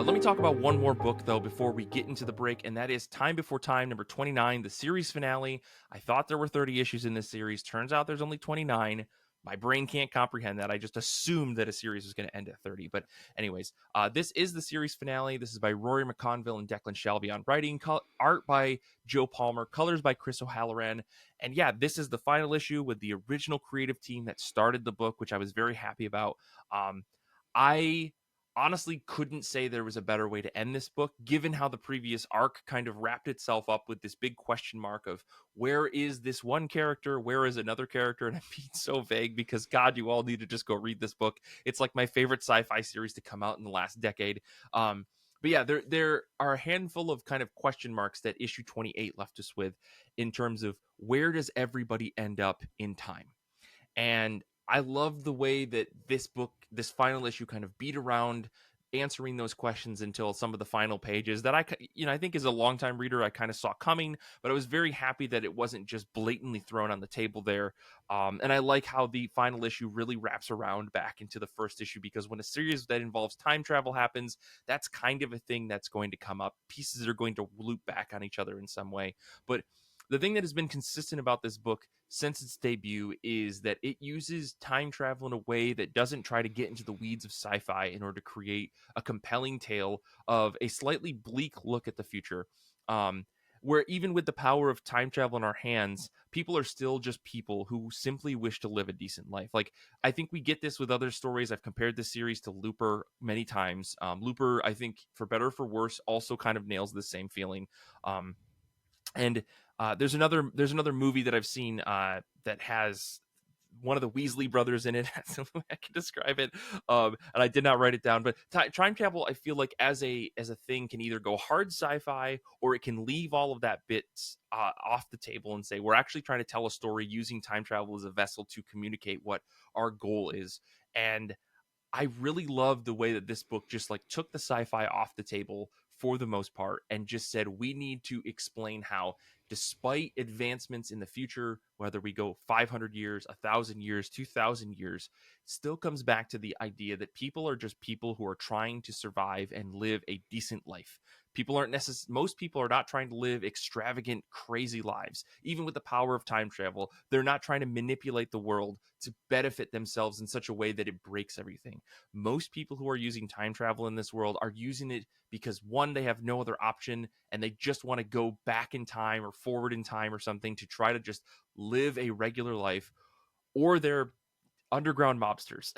Let me talk about one more book, though, before we get into the break, and that is Time Before Time, number 29, the series finale. I thought there were 30 issues in this series. Turns out there's only 29. My brain can't comprehend that. I just assumed that a series was going to end at 30. But anyways, this is the series finale. This is by Rory McConville and Declan Shalvey on writing, art by Joe Palmer, colors by Chris O'Halloran. And yeah, this is the final issue with the original creative team that started the book, which I was very happy about. I honestly couldn't say there was a better way to end this book, given how the previous arc kind of wrapped itself up with this big question mark of where is this one character, where is another character. And I'm being so vague because, God, you all need to just go read this book. It's like my favorite sci-fi series to come out in the last decade. But yeah, there are a handful of kind of question marks that issue 28 left us with in terms of where does everybody end up in time. And I love the way that this book, this final issue, kind of beat around answering those questions until some of the final pages that I think as a longtime reader, I kind of saw coming, but I was very happy that it wasn't just blatantly thrown on the table there. And I like how the final issue really wraps around back into the first issue, because when a series that involves time travel happens, that's kind of a thing that's going to come up. Pieces are going to loop back on each other in some way. But the thing that has been consistent about this book since its debut is that it uses time travel in a way that doesn't try to get into the weeds of sci-fi in order to create a compelling tale of a slightly bleak look at the future. Where even with the power of time travel in our hands, people are still just people who simply wish to live a decent life. Like, I think we get this with other stories. I've compared this series to Looper many times. Looper, I think, for better or for worse, also kind of nails the same feeling. And there's another movie that I've seen that has one of the Weasley brothers in it. That's the way I can describe it. And I did not write it down, but time travel, I feel like as a thing, can either go hard sci-fi or it can leave all of that bits off the table and say we're actually trying to tell a story using time travel as a vessel to communicate what our goal is. And I really love the way that this book just like took the sci-fi off the table for the most part and just said we need to explain how, despite advancements in the future, whether we go 500 years, 1,000 years, 2,000 years, still comes back to the idea that people are just people who are trying to survive and live a decent life. Most people are not trying to live extravagant, crazy lives. Even with the power of time travel, they're not trying to manipulate the world to benefit themselves in such a way that it breaks everything. Most people who are using time travel in this world are using it because, one, they have no other option and they just want to go back in time or forward in time or something to try to just live a regular life, or they're underground mobsters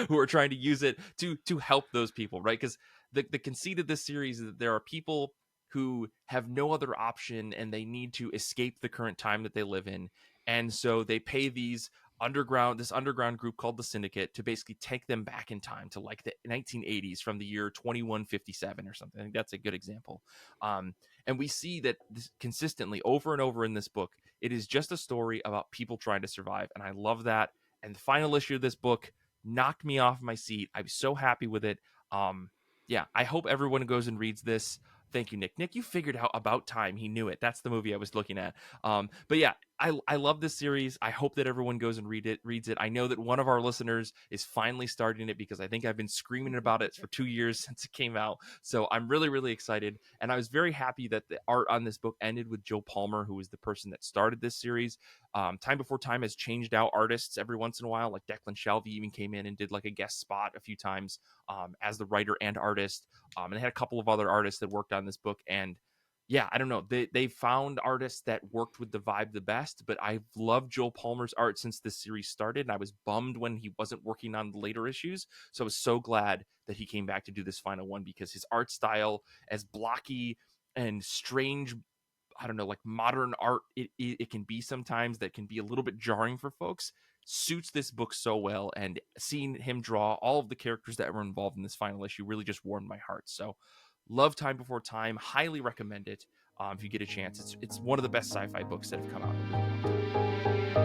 who are trying to use it to help those people, right? Because the conceit of this series is that there are people who have no other option and they need to escape the current time that they live in. And so they pay this underground group called the Syndicate to basically take them back in time to like the 1980s from the year 2157 or something. I think that's a good example. And we see that consistently over and over in this book, it is just a story about people trying to survive. And I love that. And the final issue of this book knocked me off my seat. I was so happy with it. Yeah, I hope everyone goes and reads this. Thank you, Nick. Nick, you figured out About Time. He knew it. That's the movie I was looking at. But yeah, I love this series. I hope that everyone goes and reads it. I know that one of our listeners is finally starting it because I think I've been screaming about it for 2 years since it came out. So I'm really, really excited. And I was very happy that the art on this book ended with Joe Palmer, who was the person that started this series. Time Before Time has changed out artists every once in a while. Like Declan Shalvey even came in and did like a guest spot a few times as the writer and artist. And they had a couple of other artists that worked on this book. And yeah, I don't know. They found artists that worked with the vibe the best, but I've loved Joel Palmer's art since this series started, and I was bummed when he wasn't working on the later issues. So I was so glad that he came back to do this final one, because his art style, as blocky and strange, I don't know, like modern art it can be sometimes, that can be a little bit jarring for folks, suits this book so well. And seeing him draw all of the characters that were involved in this final issue really just warmed my heart. So love Time Before Time. Highly recommend it if you get a chance. It's one of the best sci-fi books that have come out in a really long time.